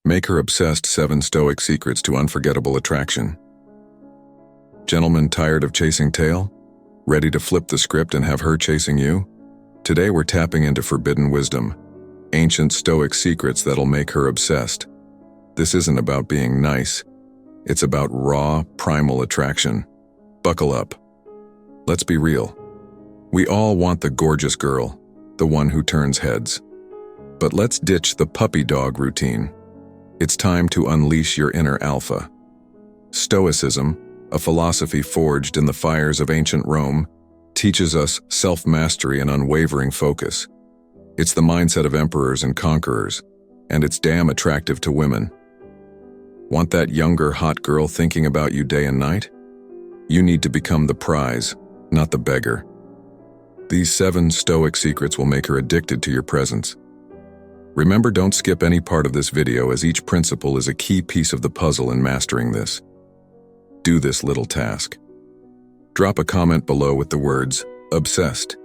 Make her obsessed 7 Stoic Secrets to Unforgettable Attraction. Gentlemen tired of chasing tail? Ready to flip the script and have her chasing you? Today we're tapping into forbidden wisdom, ancient Stoic secrets that'll make her obsessed. This isn't about being nice. It's about raw, primal attraction. Buckle up. Let's be real. We all want the gorgeous girl, the one who turns heads. But let's ditch the puppy dog routine. It's time to unleash your inner alpha. Stoicism, a philosophy forged in the fires of ancient Rome, teaches us self-mastery and unwavering focus. It's the mindset of emperors and conquerors, and it's damn attractive to women. Want that younger, hot girl thinking about you day and night? You need to become the prize, not the beggar. These 7 Stoic secrets will make her addicted to your presence. Remember, don't skip any part of this video, as each principle is a key piece of the puzzle in mastering this. Do this little task. Drop a comment below with the words, "Obsessed."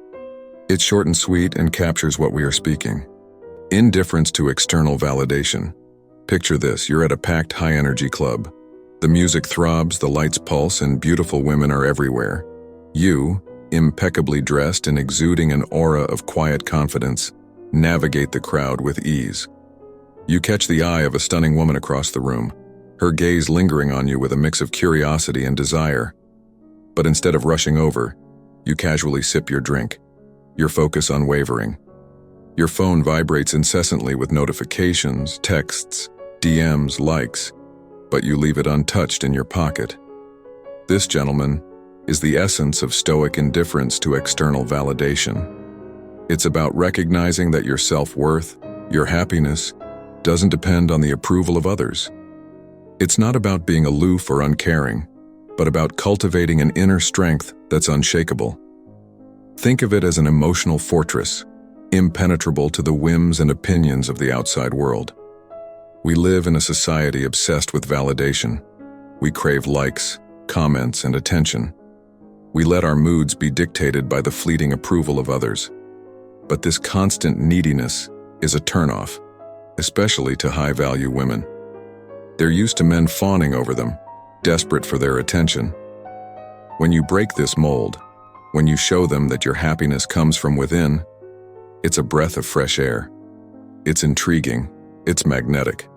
It's short and sweet and captures what we are speaking. Indifference to external validation. Picture this, you're at a packed high-energy club. The music throbs, the lights pulse, and beautiful women are everywhere. You, impeccably dressed and exuding an aura of quiet confidence, navigate the crowd with ease. You catch the eye of a stunning woman across the room, her gaze lingering on you with a mix of curiosity and desire. But instead of rushing over, you casually sip your drink, your focus unwavering. Your phone vibrates incessantly with notifications, texts, DMs, likes, but you leave it untouched in your pocket. This, gentleman, is the essence of Stoic indifference to external validation. It's about recognizing that your self-worth, your happiness, doesn't depend on the approval of others. It's not about being aloof or uncaring, but about cultivating an inner strength that's unshakable. Think of it as an emotional fortress, impenetrable to the whims and opinions of the outside world. We live in a society obsessed with validation. We crave likes, comments, and attention. We let our moods be dictated by the fleeting approval of others. But this constant neediness is a turnoff, especially to high-value women. They're used to men fawning over them, desperate for their attention. When you break this mold, when you show them that your happiness comes from within, it's a breath of fresh air. It's intriguing, it's magnetic.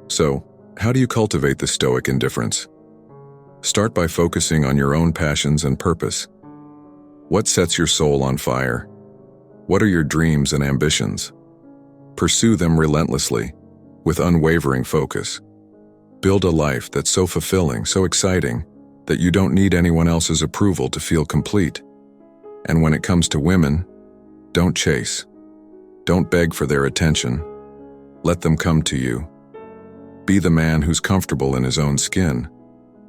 So, how do you cultivate the Stoic indifference? Start by focusing on your own passions and purpose. What sets your soul on fire? What are your dreams and ambitions? Pursue them relentlessly, with unwavering focus. Build a life that's so fulfilling, so exciting, that you don't need anyone else's approval to feel complete. And when it comes to women, don't chase. Don't beg for their attention. Let them come to you. Be the man who's comfortable in his own skin,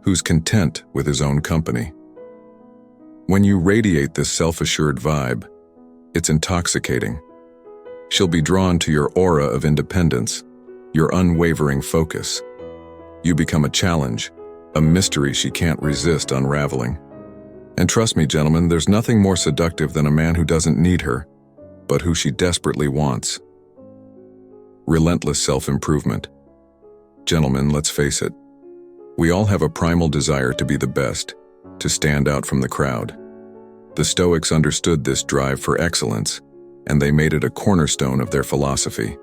who's content with his own company. When you radiate this self-assured vibe, it's intoxicating. She'll be drawn to your aura of independence, your unwavering focus. You become a challenge, a mystery she can't resist unraveling. And trust me, gentlemen, there's nothing more seductive than a man who doesn't need her, but who she desperately wants. Relentless self-improvement. Gentlemen, let's face it. We all have a primal desire to be the best, to stand out from the crowd. The Stoics understood this drive for excellence, and they made it a cornerstone of their philosophy.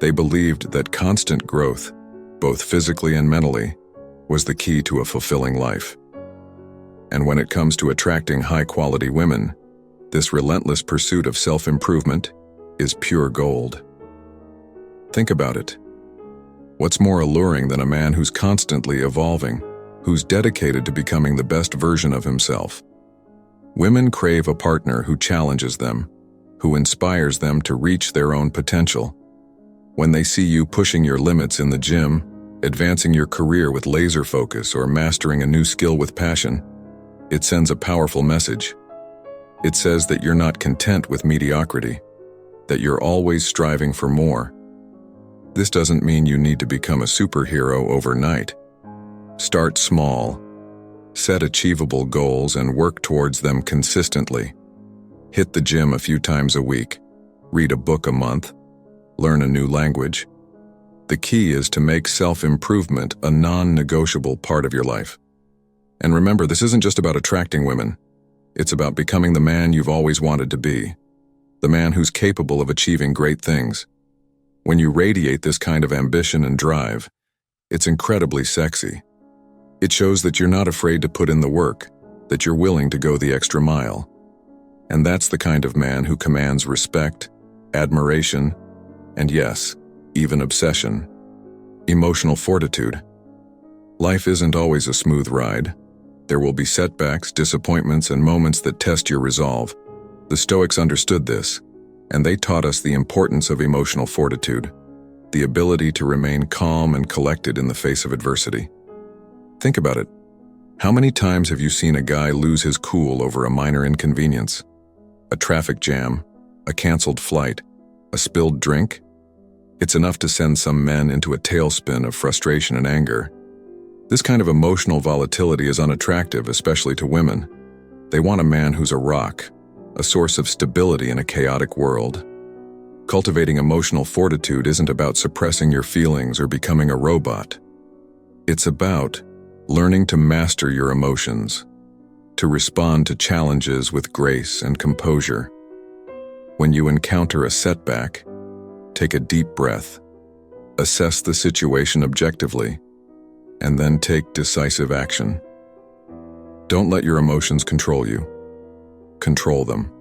They believed that constant growth, both physically and mentally, was the key to a fulfilling life. And when it comes to attracting high-quality women, this relentless pursuit of self-improvement is pure gold. Think about it. What's more alluring than a man who's constantly evolving, who's dedicated to becoming the best version of himself? Women crave a partner who challenges them, who inspires them to reach their own potential. When they see you pushing your limits in the gym, advancing your career with laser focus, or mastering a new skill with passion, it sends a powerful message. It says that you're not content with mediocrity, that you're always striving for more. This doesn't mean you need to become a superhero overnight. Start small. Set achievable goals and work towards them consistently. Hit the gym a few times a week. Read a book a month. Learn a new language. The key is to make self-improvement a non-negotiable part of your life. And remember, this isn't just about attracting women. It's about becoming the man you've always wanted to be, the man who's capable of achieving great things. When you radiate this kind of ambition and drive, it's incredibly sexy. It shows that you're not afraid to put in the work, that you're willing to go the extra mile. And that's the kind of man who commands respect, admiration, and yes, even obsession. Emotional fortitude. Life isn't always a smooth ride. There will be setbacks, disappointments, and moments that test your resolve. The Stoics understood this, and they taught us the importance of emotional fortitude, the ability to remain calm and collected in the face of adversity. Think about it. How many times have you seen a guy lose his cool over a minor inconvenience? A traffic jam, a canceled flight, a spilled drink? It's enough to send some men into a tailspin of frustration and anger. This kind of emotional volatility is unattractive, especially to women. They want a man who's a rock, a source of stability in a chaotic world. Cultivating emotional fortitude isn't about suppressing your feelings or becoming a robot. It's about learning to master your emotions, to respond to challenges with grace and composure. When you encounter a setback, take a deep breath, assess the situation objectively, and then take decisive action. Don't let your emotions control you. Control them.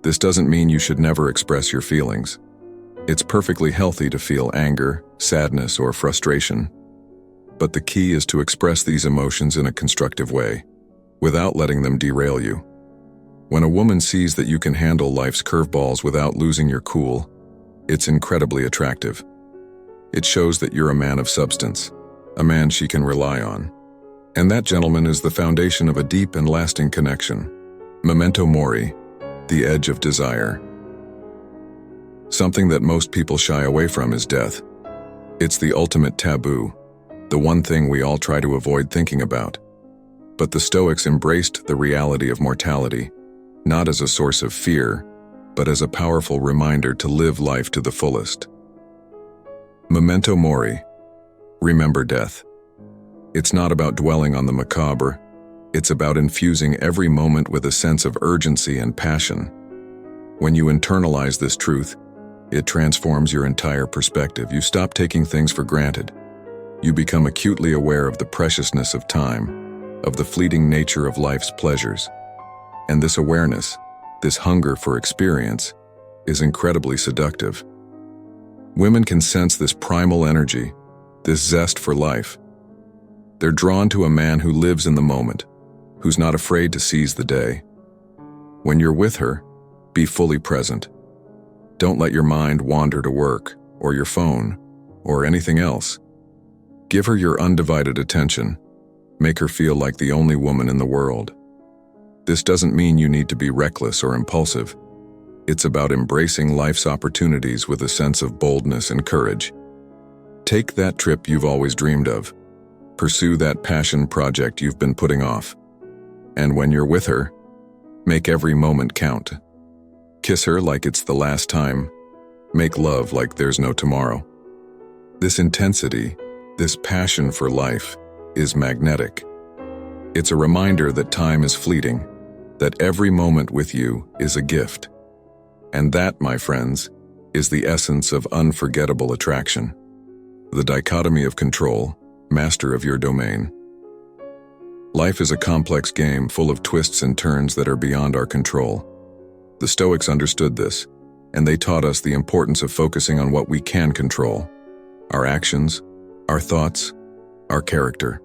This doesn't mean you should never express your feelings. It's perfectly healthy to feel anger, sadness, or frustration. But the key is to express these emotions in a constructive way, without letting them derail you. When a woman sees that you can handle life's curveballs without losing your cool, it's incredibly attractive. It shows that you're a man of substance, a man she can rely on. And that, gentlemen, is the foundation of a deep and lasting connection. Memento mori, the edge of desire. Something that most people shy away from is death. It's the ultimate taboo, the one thing we all try to avoid thinking about. But the Stoics embraced the reality of mortality, not as a source of fear, but as a powerful reminder to live life to the fullest. Memento mori, remember death. It's not about dwelling on the macabre. It's about infusing every moment with a sense of urgency and passion. When you internalize this truth, it transforms your entire perspective. You stop taking things for granted. You become acutely aware of the preciousness of time, of the fleeting nature of life's pleasures. And this awareness, this hunger for experience, is incredibly seductive. Women can sense this primal energy, this zest for life. They're drawn to a man who lives in the moment, who's not afraid to seize the day. When you're with her, be fully present. Don't let your mind wander to work, or your phone, or anything else. Give her your undivided attention. Make her feel like the only woman in the world. This doesn't mean you need to be reckless or impulsive. It's about embracing life's opportunities with a sense of boldness and courage. Take that trip you've always dreamed of. Pursue that passion project you've been putting off. And when you're with her, make every moment count. Kiss her like it's the last time. Make love like there's no tomorrow. This intensity, this passion for life, is magnetic. It's a reminder that time is fleeting, that every moment with you is a gift. And that, my friends, is the essence of unforgettable attraction. The dichotomy of control, master of your domain. Life is a complex game full of twists and turns that are beyond our control. The Stoics understood this, and they taught us the importance of focusing on what we can control: our actions, our thoughts, our character.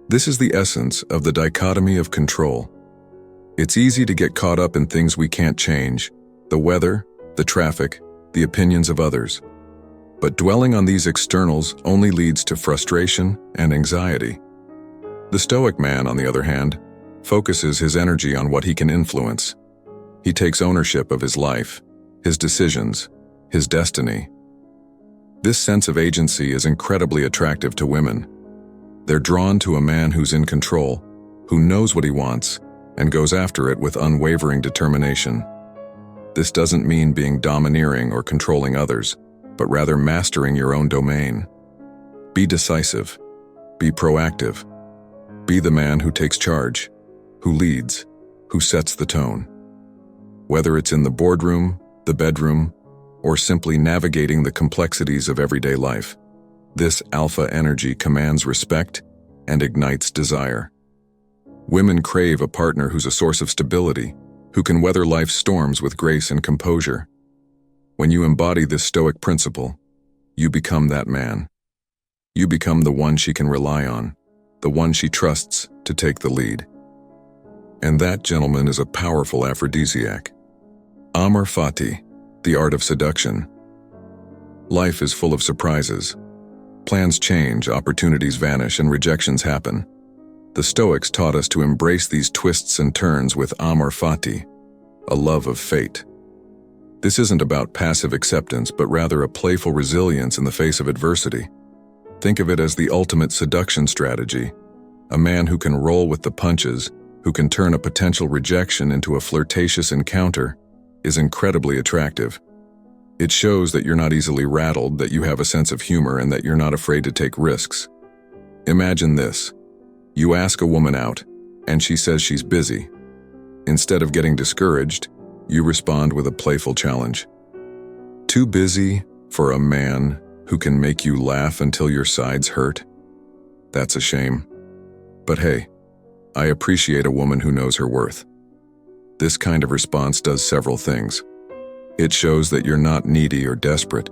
This is the essence of the dichotomy of control. It's easy to get caught up in things we can't change: the weather, the traffic, the opinions of others. But dwelling on these externals only leads to frustration and anxiety. The Stoic man, on the other hand, focuses his energy on what he can influence. He takes ownership of his life, his decisions, his destiny. This sense of agency is incredibly attractive to women. They're drawn to a man who's in control, who knows what he wants, and goes after it with unwavering determination. This doesn't mean being domineering or controlling others. but rather mastering your own domain. Be decisive. Be proactive. Be the man who takes charge, who leads, who sets the tone. Whether it's in the boardroom, the bedroom, or simply navigating the complexities of everyday life, this alpha energy commands respect and ignites desire. Women crave a partner who's a source of stability, who can weather life's storms with grace and composure. When you embody this Stoic principle, you become that man. You become the one she can rely on, the one she trusts to take the lead. And that, gentleman, is a powerful aphrodisiac. Amor fati, the art of seduction. Life is full of surprises. Plans change, opportunities vanish, and rejections happen. The Stoics taught us to embrace these twists and turns with amor fati, a love of fate. This isn't about passive acceptance, but rather a playful resilience in the face of adversity. Think of it as the ultimate seduction strategy, a man who can roll with the punches, who can turn a potential rejection into a flirtatious encounter, is incredibly attractive. It shows that you're not easily rattled, that you have a sense of humor, and that you're not afraid to take risks. Imagine this. You ask a woman out, and she says she's busy. Instead of getting discouraged, you respond with a playful challenge. Too busy for a man who can make you laugh until your sides hurt? That's a shame. But hey, I appreciate a woman who knows her worth. This kind of response does several things. It shows that you're not needy or desperate.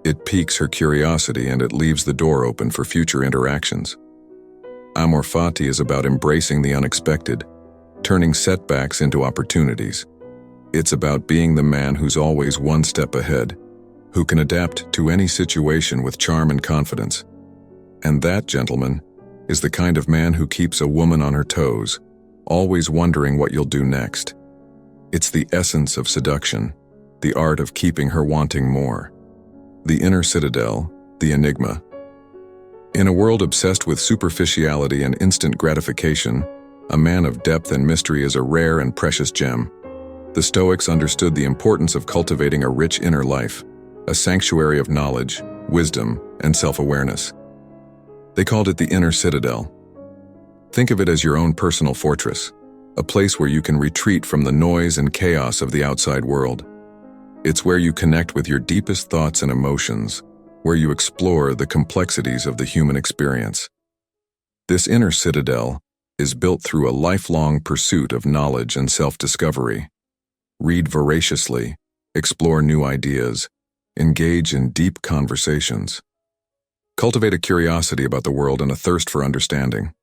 It piques her curiosity, and it leaves the door open for future interactions. Amor fati is about embracing the unexpected, turning setbacks into opportunities. It's about being the man who's always one step ahead, who can adapt to any situation with charm and confidence. And that, gentleman, is the kind of man who keeps a woman on her toes, always wondering what you'll do next. It's the essence of seduction, the art of keeping her wanting more. The inner citadel, the enigma. In a world obsessed with superficiality and instant gratification, a man of depth and mystery is a rare and precious gem. The Stoics understood the importance of cultivating a rich inner life, a sanctuary of knowledge, wisdom, and self-awareness. They called it the inner citadel. Think of it as your own personal fortress, a place where you can retreat from the noise and chaos of the outside world. It's where you connect with your deepest thoughts and emotions, where you explore the complexities of the human experience. This inner citadel is built through a lifelong pursuit of knowledge and self-discovery. Read voraciously, explore new ideas, engage in deep conversations. Cultivate a curiosity about the world and a thirst for understanding.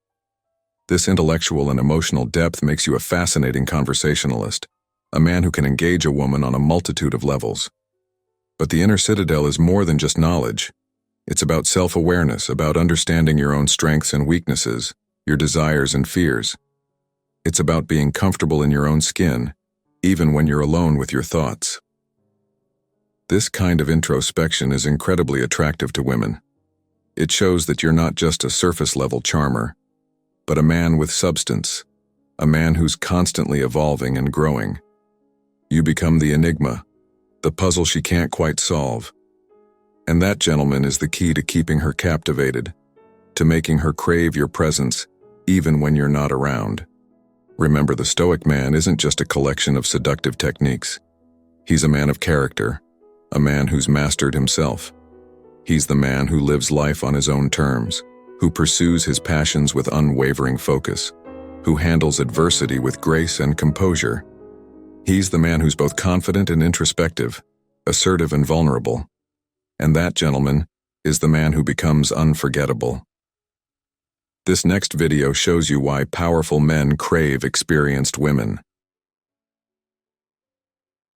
This intellectual and emotional depth makes you a fascinating conversationalist, a man who can engage a woman on a multitude of levels. But the inner citadel is more than just knowledge. It's about self-awareness, about understanding your own strengths and weaknesses, your desires and fears. It's about being comfortable in your own skin, even when you're alone with your thoughts. This kind of introspection is incredibly attractive to women. It shows that you're not just a surface-level charmer, but a man with substance, a man who's constantly evolving and growing. You become the enigma, the puzzle she can't quite solve. And that, gentleman, is the key to keeping her captivated, to making her crave your presence even when you're not around. Remember, the Stoic man isn't just a collection of seductive techniques. He's a man of character, a man who's mastered himself. He's the man who lives life on his own terms, who pursues his passions with unwavering focus, who handles adversity with grace and composure. He's the man who's both confident and introspective, assertive and vulnerable. And that, gentleman, is the man who becomes unforgettable. This next video shows you why powerful men crave experienced women.